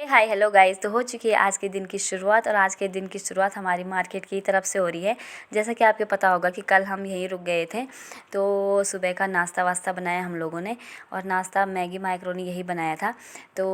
Hi hello guys. तो हो चुकी है आज के दिन की शुरुआत और आज के दिन की शुरुआत हमारी मार्केट की तरफ से हो रही है। जैसा कि आपको पता होगा कि कल हम यहीं रुक गए थे, तो सुबह का नाश्ता वास्ता बनाया हम लोगों ने और नाश्ता मैगी मैक्रोनी यही बनाया था। तो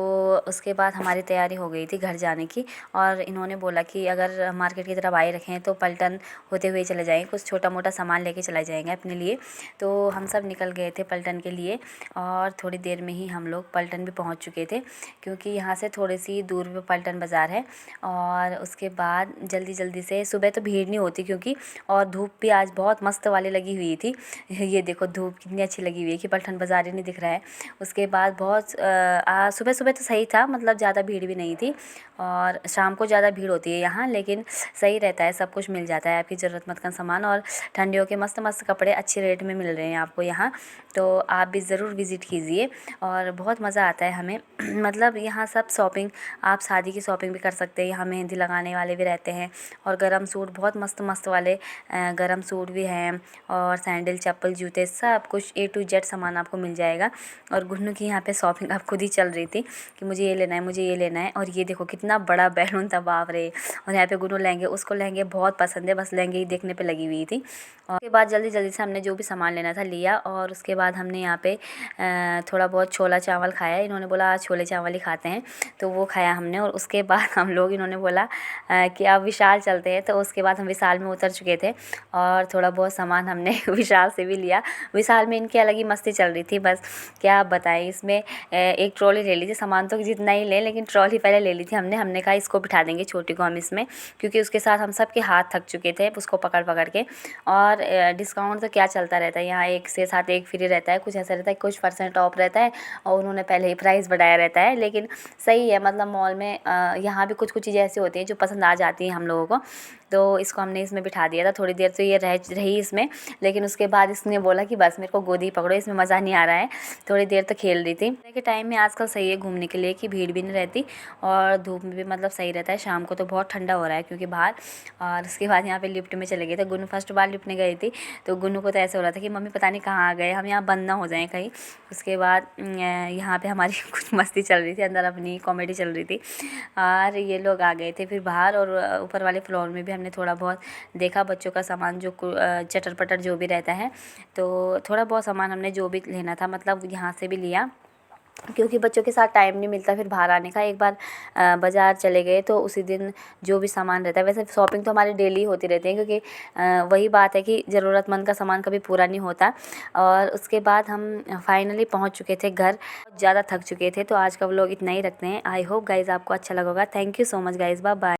उसके बाद हमारी तैयारी हो गई थी घर जाने की और इन्होंने बोला कि अगर मार्केट की तरफ आए रखें तो पलटन होते हुए चले जाएँ, कुछ छोटा मोटा सामान लेके चले जाएंगे अपने लिए। तो हम सब निकल गए थे पलटन के लिए और थोड़ी देर में ही हम लोग पलटन भी पहुँच चुके थे, क्योंकि यहाँ से थोड़ी सी दूर पे पलटन बाज़ार है। और उसके बाद जल्दी जल्दी से, सुबह तो भीड़ नहीं होती क्योंकि, और धूप भी आज बहुत मस्त वाली लगी हुई थी। ये देखो धूप कितनी अच्छी लगी हुई है कि पलटन बाज़ार ही नहीं दिख रहा है। उसके बाद बहुत सुबह सुबह तो सही था, मतलब ज़्यादा भीड़ भी नहीं थी और शाम को ज़्यादा भीड़ होती है यहाँ, लेकिन सही रहता है, सब कुछ मिल जाता है आपकी ज़रूरतमंद का सामान। और ठंडियों के मस्त मस्त कपड़े अच्छे रेट में मिल रहे हैं आपको यहाँ, तो आप भी ज़रूर विज़िट कीजिए और बहुत मज़ा आता है हमें। मतलब यहाँ सब शॉपिंग, आप शादी की शॉपिंग भी कर सकते हैं, यहाँ मेहंदी लगाने वाले भी रहते हैं और गरम सूट, बहुत मस्त मस्त वाले गरम सूट भी हैं और सैंडल चप्पल जूते सब कुछ A to Z सामान आपको मिल जाएगा। और गुन्नू की यहाँ पे शॉपिंग अब खुद ही चल रही थी कि मुझे ये लेना है, मुझे ये लेना है। और ये देखो कितना बड़ा बैलून था, बाप रे। और यहाँ पे गुन्नू लहंगे, उसको लहंगे बहुत पसंद है, बस लहंगे ही देखने पे लगी हुई थी। और उसके बाद जल्दी जल्दी से हमने जो भी सामान लेना था लिया और उसके बाद हमने यहाँ पे थोड़ा बहुत छोला चावल खाया। इन्होंने बोला आज छोले चावल ही खाते हैं, तो वो खाया हमने। और उसके बाद हम लोग, इन्होंने बोला कि अब विशाल चलते हैं, तो उसके बाद हम विशाल में उतर चुके थे और थोड़ा बहुत सामान हमने विशाल से भी लिया। विशाल में इनकी अलग ही मस्ती चल रही थी, बस क्या बताएं। इसमें एक ट्रॉली ले ली थी, सामान तो जितना ही लें लेकिन ट्रॉली पहले ले ली थी हमने कहा इसको बिठा देंगे छोटी को हम इसमें, क्योंकि उसके साथ हम सब के हाथ थक चुके थे उसको पकड़ पकड़ के। और डिस्काउंट तो क्या चलता रहता है यहाँ, एक से साथ एक फ्री रहता है, कुछ ऐसा रहता है, कुछ % ऑफ रहता है और उन्होंने पहले ही प्राइस बढ़ाया रहता है। लेकिन सही है, मतलब मॉल में यहाँ भी कुछ कुछ चीज़ें ऐसी होती हैं जो पसंद आ जाती हैं हम लोगों को। तो इसको हमने इसमें बिठा दिया था, थोड़ी देर तो ये रही इसमें, लेकिन उसके बाद इसने बोला कि बस मेरे को गोदी पकड़ो, इसमें मज़ा नहीं आ रहा है। थोड़ी देर तो खेल रही थी। के टाइम में आजकल सही है घूमने के लिए कि भीड़ भी नहीं रहती और धूप में भी मतलब सही रहता है। शाम को तो बहुत ठंडा हो रहा है क्योंकि बाहर। और उसके बाद यहाँ पे लिफ्ट में चले गए थे। गुन्नू फर्स्ट बार लिफ्ट में गई थी, तो गुन्नू को तो ऐसे हो रहा था कि मम्मी पता नहीं कहाँ आ गए, हम यहाँ बंद ना हो जाएँ कहीं। उसके बाद यहाँ पे हमारी कुछ मस्ती चल रही थी, अंदर अपनी कॉमेडी चल रही थी और ये लोग आ गए थे फिर बाहर। और ऊपर वाले फ्लोर में भी हमने थोड़ा बहुत देखा बच्चों का सामान, जो चटर पटर जो भी रहता है, तो थोड़ा बहुत सामान हमने जो भी लेना था मतलब यहाँ से भी लिया, क्योंकि बच्चों के साथ टाइम नहीं मिलता फिर बाहर आने का। एक बार बाज़ार चले गए तो उसी दिन जो भी सामान रहता है, वैसे शॉपिंग तो हमारी डेली होती रहती है क्योंकि वही बात है कि ज़रूरतमंद का सामान कभी पूरा नहीं होता। और उसके बाद हम फाइनली पहुंच चुके थे घर, ज़्यादा थक चुके थे। तो आज का व्लॉग इतना ही रखते हैं। आई होप गाइज़ आपको अच्छा लगा होगा। Thank you so much guys, bye bye.